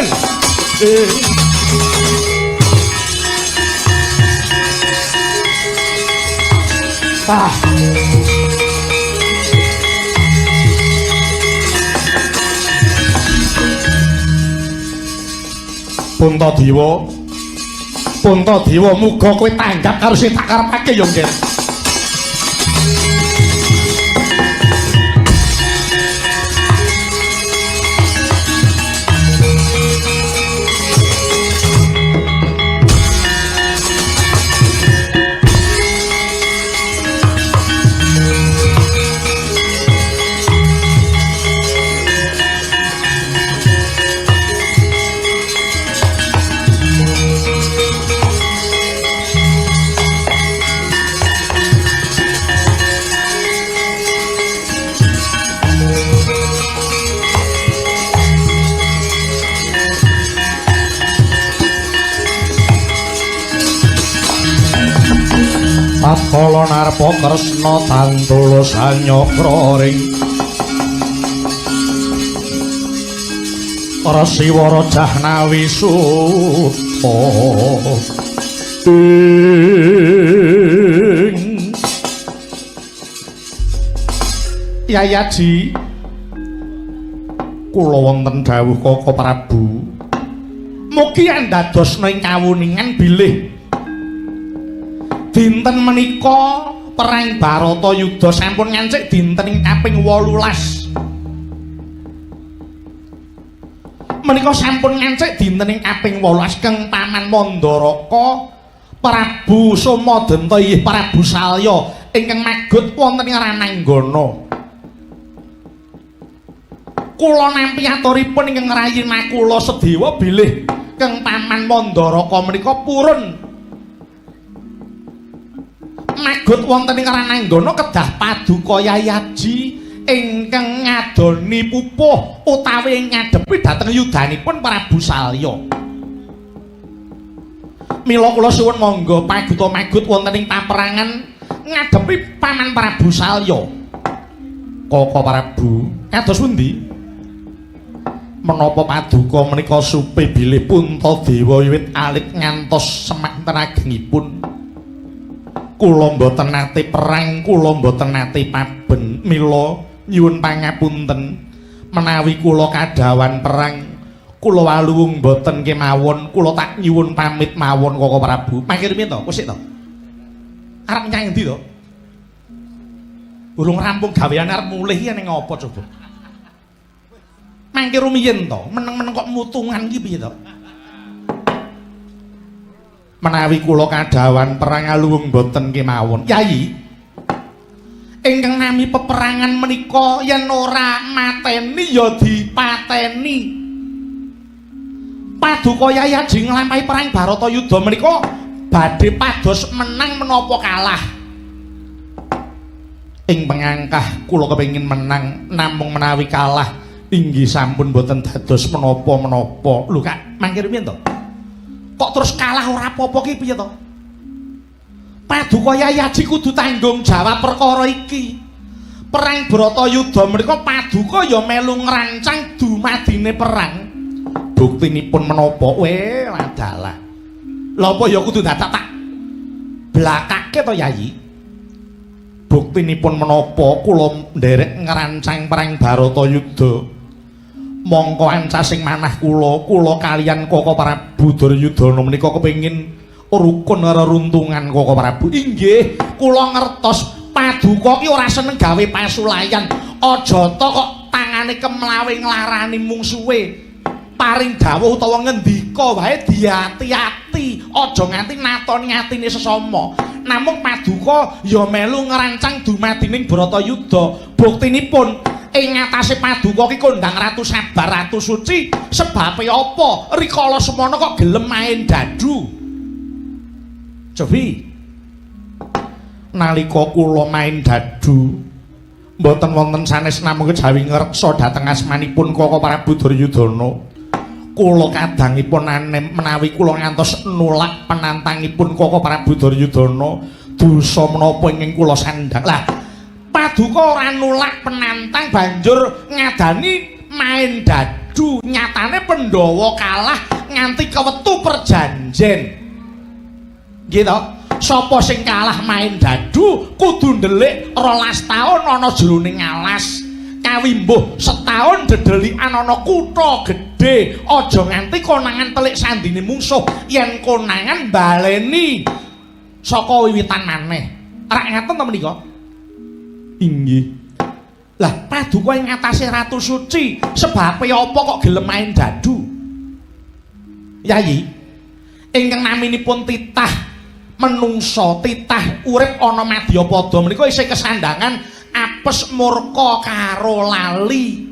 Puntadewa muga kowe tanggap karo sing tak karepake ya, Nggih. Tatkala narpa Kresna tantula sanyakra ring Rasiwara Jahnawi Suta Yayaji kula wonten dawuh Kakang Prabu mugi andadosna ing kawuningan bilih dinten menika perang Baratayuda sampun ngancik dinten ing kaping 18. Menika sampun ngancik dinten ing kaping 18 Kang Paman Mandaraka Prabu Somadenta inggih Prabu Salya ingkang magut wonten ing Rananggana. Kula nampi aturipun ingkang rayi Nakula Sedewa bilih Kang Paman Mandaraka menika purun magut wonten ing Rananggana kedah paduka Yayaji ingkang ngadoni pupuh utawi ngadepi dhateng yudanipun Prabu Salya. Mila kula suwun monggo paduka magut wonten ing paperangan ngadepi Paman Prabu Salya. Kakang Prabu, kados pundi? Menapa paduka menika supe bilih Puntadewa wiwit alit ngantos semanten agengipun? Kula mboten nate perang, kula mboten nate paben. Mila nyuwun pangapunten menawi kula kadawan perang, kula waluwung mboten kemawon, kula tak nyuwun pamit mawon Kakang Prabu. Mangke rumiyin to, kusik to. Arep nyang endi to? Urung rampung gawean arep mulih iki ning apa coba? Mangke rumiyin to, meneng-meneng kok mutungan iki piye to? Menawi kula kadawan perang aluwung boten kemawon. Yayi, ingkang nami peperangan menika yen ora mateni ya dipateni. Paduka Yayaji nglampahi perang Baratayuda menika badhe pados menang menapa kalah. Ing pengangkah kula kepengin menang namung menawi kalah inggih sampun boten dados menapa-menapa. Lho Kak, mangke rumiyin to? Kok terus kalah ora apa-apa ki piye to? Paduka Yayi Aji kudu tanggung jawab perkara iki. Perang Bratayuda menika Paduka ya melu ngrancang dumadine perang. Buktinipun menapa wadalah. Lha apa ya kudu dadak tak blakake to Yayi? Buktinipun menapa kula nderek ngrancang perang Bratayuda. Mongko ancasing manah kula kalian Koko Prabu Duryudana menika kepengin rukun reruntungan Koko Prabu. Inggih, kula ngertos Paduka ki ora seneng gawe pasulayan. Aja to kok tangane kemlawe nglarani mungsuhe. Paring dawuh utawa ngendika wae diati-ati, aja nganti natoni atine sesama. Namung Paduka ya melu ngerancang dumadining Bratayuda. Buktinipun ing ngatasé Paduka ki kondang Ratu Sabar, Ratu Suci. Sebabe apa rikala semana kok gelem main dadu? Cobi nalika kula main dadu mboten wonten sanes namung kejawi ngreksa dhateng asmanipun Koko Prabu Duryudana. Kula kadangipun menawi kula ngantos nulak penantangipun Koko Prabu Duryudana, dosa menapa ingkang kula sandhang. Lah Paduka ora nulak penantang banjur ngadani main dadu. Nyatane Pandhawa kalah nganti kewetu perjanjen. Nggih to? Sapa sing kalah main dadu kudu ndelik 12 taun ana jroning alas. Kawimbuh setahun dedelikan ana kutha gedhe. Aja nganti konangan telik sandine mungsuh. Yen konangan baleni saka wiwitan maneh. Rak ngaten to menika? Inggih. Lah Paduka ing ngatasé Ratu Suci, sebabe apa kok gelem main dadu? Yayi, ingkang naminipun titah menungsa, titah urip ana Madyapada menika isih kesandangan apes murka karo lali.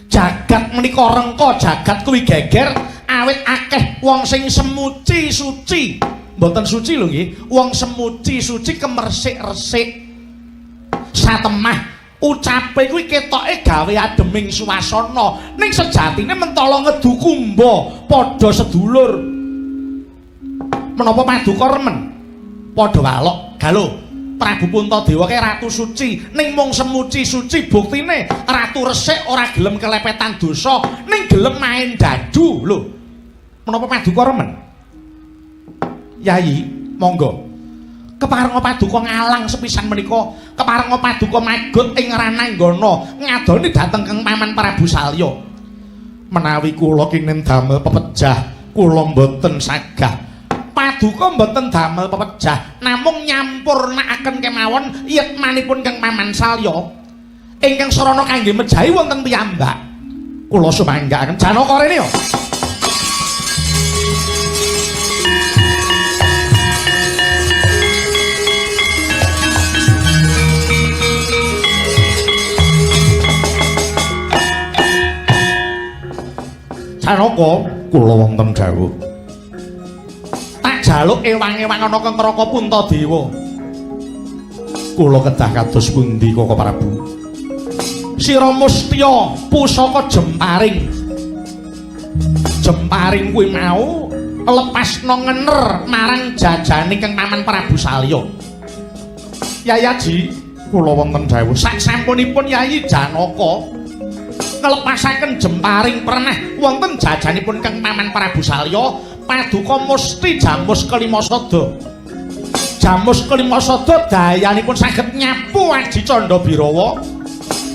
Jagat menika rengka, jagat kuwi geger awit akeh wong sing semuci suci. Mboten suci lho nggih, wong semuci suci kemersik-resik. Satemah ucape kuwi ketoke gawe ademing suasana, ning sejatine mentala ngedu kumba padha sedulur. Menapa Paduka remen padha walok galuh Prabu Puntadewa ke Ratu Suci ning mung semuci suci, buktine Ratu Resik ora gelem kelepetan dosa ning gelem main dadu lho. Menapa Paduka remen? Yayi, monggo keparenga Paduka ngalang sepisan menika, keparenga Paduka magut ing rananggana ngadoni dhateng Kang Paman Prabu Salya. Menawi kula kenging damel pepejah, kula mboten sagah. Paduka mboten damel pepejah, namung nyampurnakaken kemawon yetmanipun Kang Paman Salya. Ingkang sarana kangge mejahi wonten piyambak. Kula sumanggaaken Janaka rene ya. Janaka kula wonten dawuh. Tak jaluk ewang-ewang ana Kentraka Puntadewa. Kula kedah kados pundi Koko Prabu? Sira mustya pusaka jemparing. Jemparing kuwi mau lepasna ngener marang jajane Kang Paman Prabu Salya. Yayi Aji, kula wonten dawuh sak sampunipun Yayi Janaka ngelepasaken jemparing pernah wonten jajanipun Kang Paman Prabu Salya, Paduka musti jamus kelima sada. Jamus kelima sada dayanipun saged nyapu Aji Candha Birawa.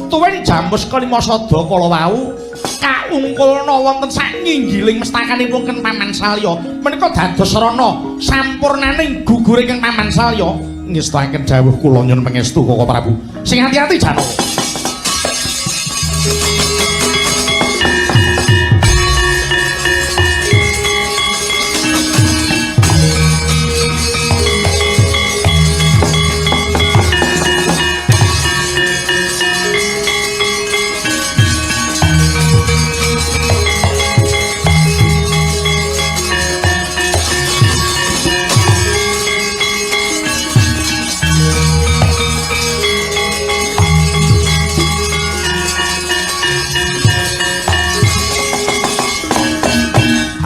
Tuwin jamus kelima sada kala wau kaungkulna wonten sak nginggiling mestakanipun Kang Paman Salya. Menika dados sarana sampurnaning gugure Kang Paman Salya. Ngestaken dawuh kula nyuwun pangestu Koko Prabu. Sing ati-ati Janaka.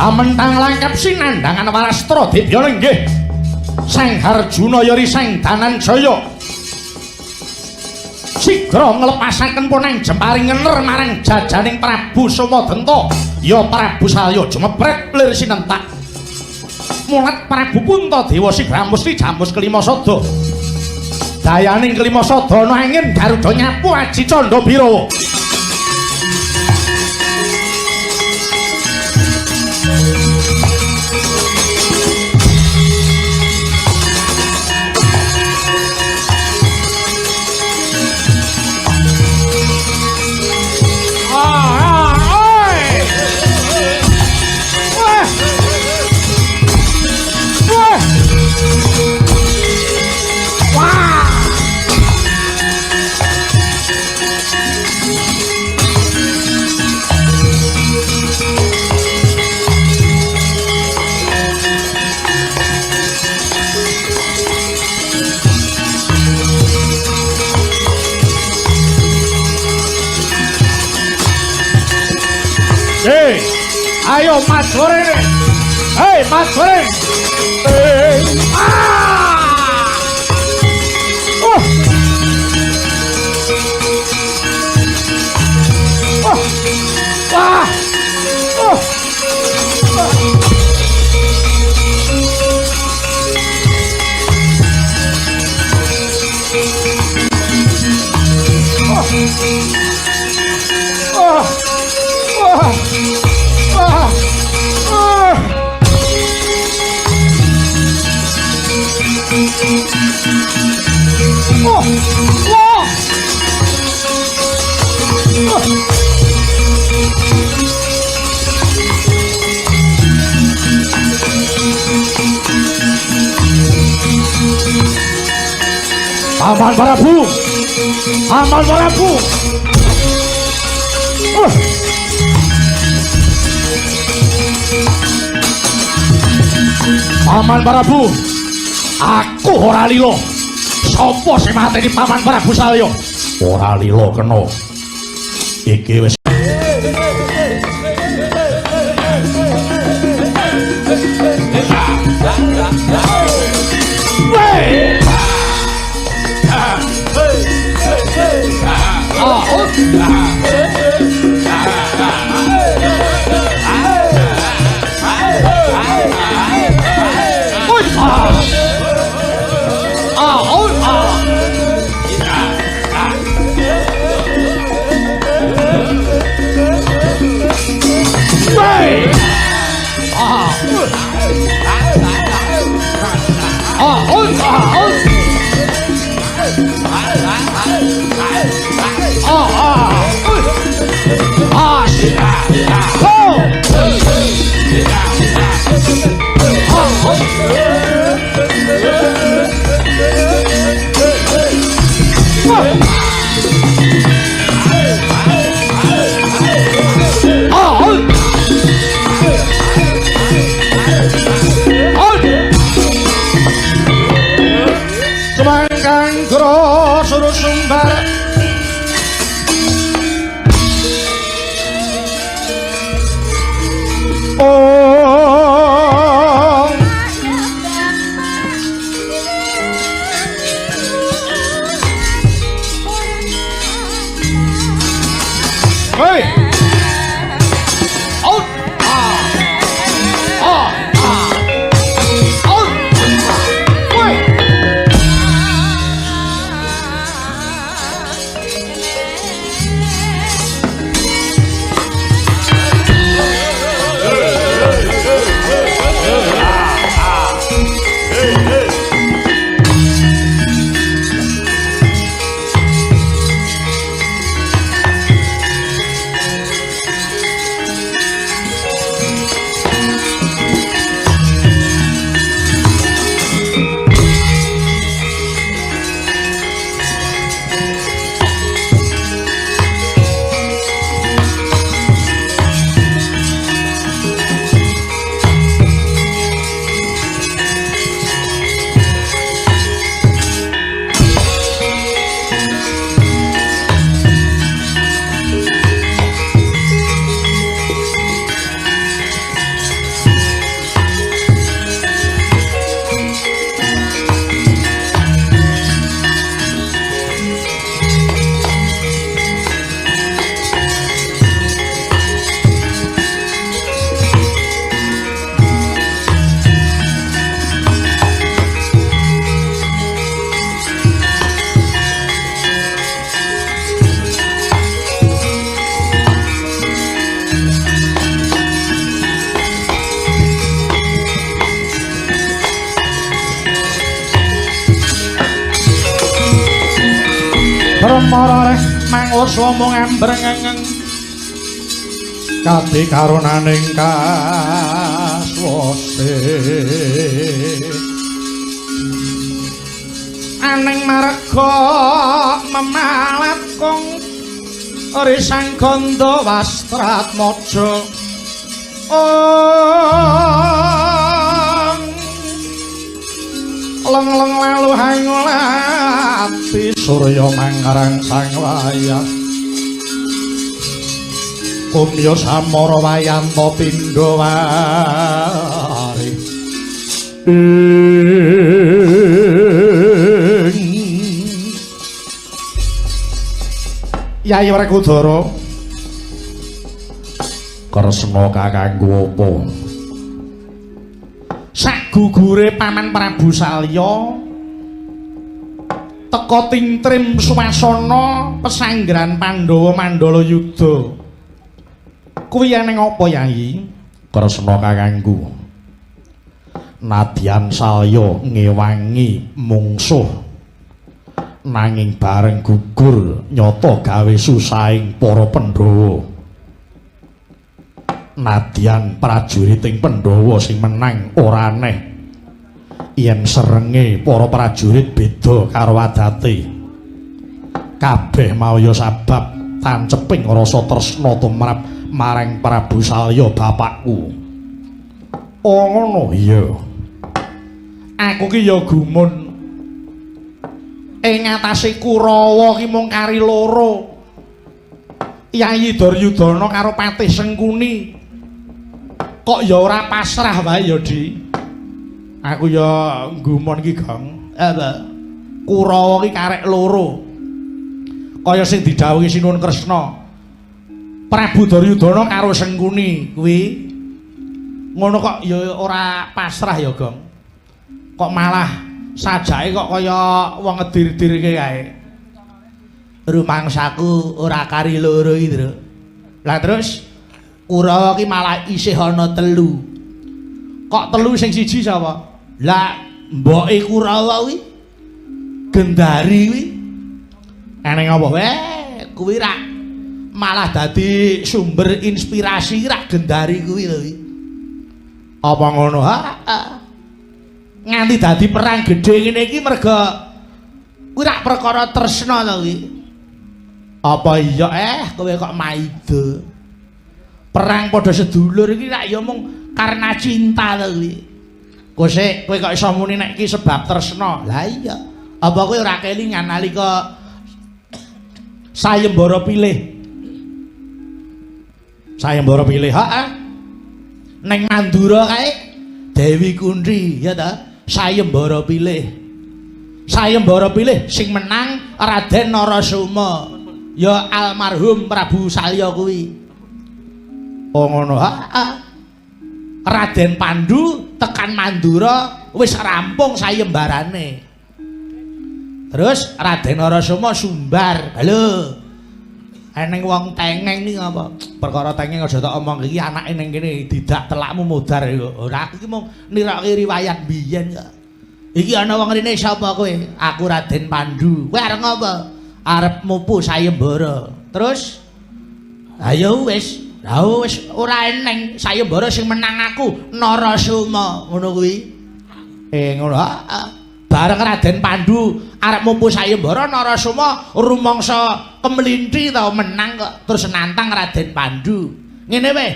Amentang langkap sinandangan Warastra Dibya nggih. Sang Harjuna yori sang Dananjaya sigra nglepasaken puneng jemparing ngener marang jajaning Prabu Somadenta. Ya Prabu Salya jumepret lir sinentak. Mulat Prabu Puntadewa sigra mesti jambus kelima sada. Dayaning kelima sada ana angin Garuda nyapu Aji Candha Birawa. Hei, ayo Mas Goreng. Hei, Mas Goreng. Wah. Paman Prabu. Paman Prabu. Paman Prabu. Aku ora lila. Sapa sing mateni Paman Prabu Salya? Ora lila kena. Iki wis marare mangus womong embrengeng kati karunaning kaswase aning marga memalat kong risang gondo wastrat mojo leng-leng lalu hangulati surya mangarang sang wayang kumya samara wayanto pindha wari Yayi Werkudara kresna kakangku apa sagugure Paman Prabu Salya teka tingtrim swasana pesanggrahan Pandhawa Mandala Yudha kuwi ning apa Yayi kresna kakangku nadyan Salya ngewangi mungsuh nanging bareng gugur nyata gawe susahing para Pandhawa nadyan prajuriting Pandhawa sing menang ora aneh yen serenge para prajurit beda karo adate kabeh maya sabab tanceping rasa tresna tumrap marang Prabu Salya bapakku oh ngono iya aku ki ya gumun ing atase Kurawa ki mung kari loro Yayi Duryudana karo Patih Sengkuni kok ya ora pasrah wae ya Di aku ya gumun ki Gong Kurawa ki karek loro kaya sing didhawuhi Sinuwun Kresna Prabu Duryudana karo Sengkuni kuwi ngono kok ya ora pasrah ya Gong kok malah sajake kok kaya wong ngedir-dirke kae rumangsaku ora kari loro iki Tru lah terus Kurawa ki malah isih ana telu kok telu sing siji sapa lah mboke Kurawa kuwi Gendari kuwi eneng apa kuwi rak malah dadi sumber inspirasi rak Gendari kuwi lho apa ngono nganti dadi perang gedhe ngene iki merga kuwi rak perkara tresna to kuwi apa iya kowe kok maido perang padha sedulur iki rak ya mung karena cinta to kuwi kowe kok iso muni nek iki sebab tresna lah iya apa kowe ora kelingan nalika sayembara pilih neng Mandura kae Dewi Kunthi ya ta sayembara pilih sing menang Raden Narasoma ya almarhum Prabu Salya kuwi oh ngono Raden Pandu tekan Mandura wis rampung sayembarane terus Raden Narasoma sumbar lho eneng wong tengeng iki apa perkara tengeng aja tak omong iki anake ning kene didak telakmu mudar ora aku iki mung nirake riwayat biyen kok iki ana wong rene sapa kowe aku Raden Pandu kowe arep ngopo arep mupu sayembara terus ayo wis ora eneng sayembara sing menang aku Narasoma ngono kuwi ngono bareng Raden Pandu arep mupu sayembara Narasoma rumangsa kemlinthi tau menang kok terus nantang Raden Pandu ngene wae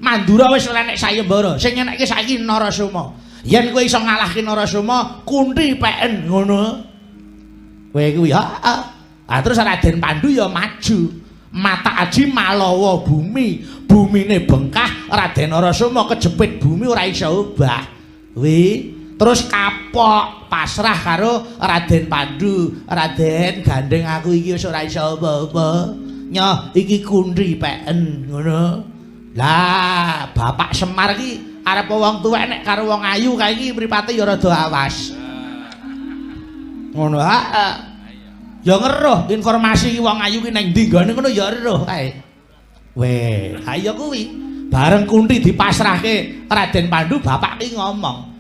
Mandura wis ora enek sayembara sing enekke saiki Narasoma yen kowe iso ngalahke Narasoma Kunthi peken ngono kowe kuwi terus Raden Pandu ya maju mata aji malawa bumine bengkah Raden Narasoma kejepit bumi ora iso obah kuwi terus kapok pasrah karo Raden Pandu Raden gandeng aku iki wis ora iso apa-apa nyoh iki Kunthi peken ngono lah Bapak Semar ki arep wong tuwek nek karo wong ayu kae iki mripate ya rada awas ngono ya ngeruh informasi iki wong ayu ki nang ndi nggone ngono ya eruh kae weh ayo kuwi bareng Kunthi dipasrahke Raden Pandu bapak ki ngomong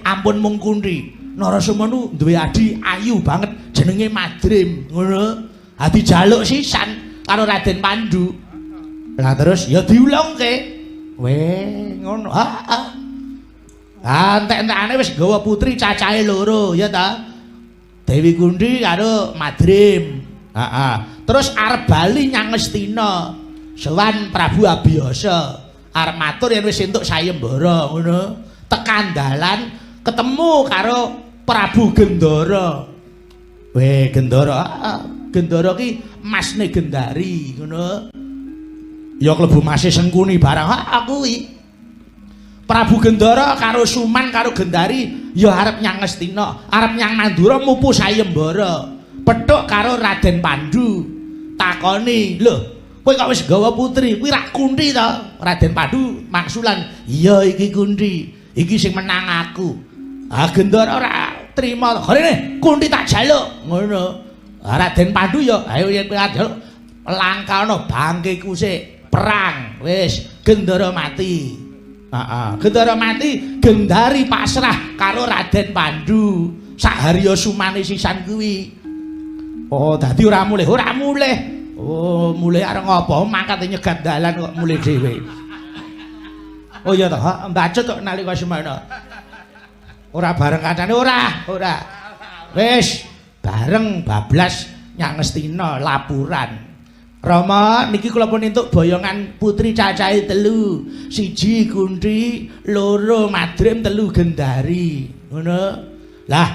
ampun mung Kunthi Narasoma nu duwe adi ayu banget jenenge Madrim ngono dijaluk sisan karo Raden Pandu. Lah terus ya diulangke. Weh, ngono. Heeh. Entek-entekane wis gawa putri cacahe loro ya ta. Dewi Kundi karo Madrim. Heeh. Terus arep bali nyang Ngastina. Sowan Prabu Abiyasa. Arep matur yen wis entuk sayembara ngono. Tekan dalan ketemu karo Prabu Gendara. Weh, Gendara. Gendara ki masne Gendari ngono. Ya klebu masih Sengkuni barang kuwi. Prabu Gendara karo Suman karo Gendari ya arep nyang Ngastina, arep nyang Mandura mupu sayembara. Petuk karo Raden Pandu. Takoni, "Lho, kowe kok wis gawa putri? Kuwi rak Kunti ta?" Raden Pandu maksulan, "Iya iki Kunti. Iki sing menang aku." Gendara ora trima. "Rene, Kunti tak jaluk." Ngono. Raden Pandu ya, "Ayo yen kowe jaluk langkana bangkeku sik." Perang wis Gendara mati. Gendara mati, Gendari pasrah karo Raden Pandu. Sak hariya sumane sisan kuwi. Oh, dadi ora mulih. Oh, mulih arep ngopo? Mangkat nyegat dalan kok mulih dhewe. Oh iya ta, mbacut kok nalika semana. Ora bareng kancane ora. Wis bareng bablas nyang Ngastina lapuran. Rama niki kula pun entuk boyongan putri cacahe 3. 1 Kunti, 2 Madrim, 3 Gendari. Ngono. Lah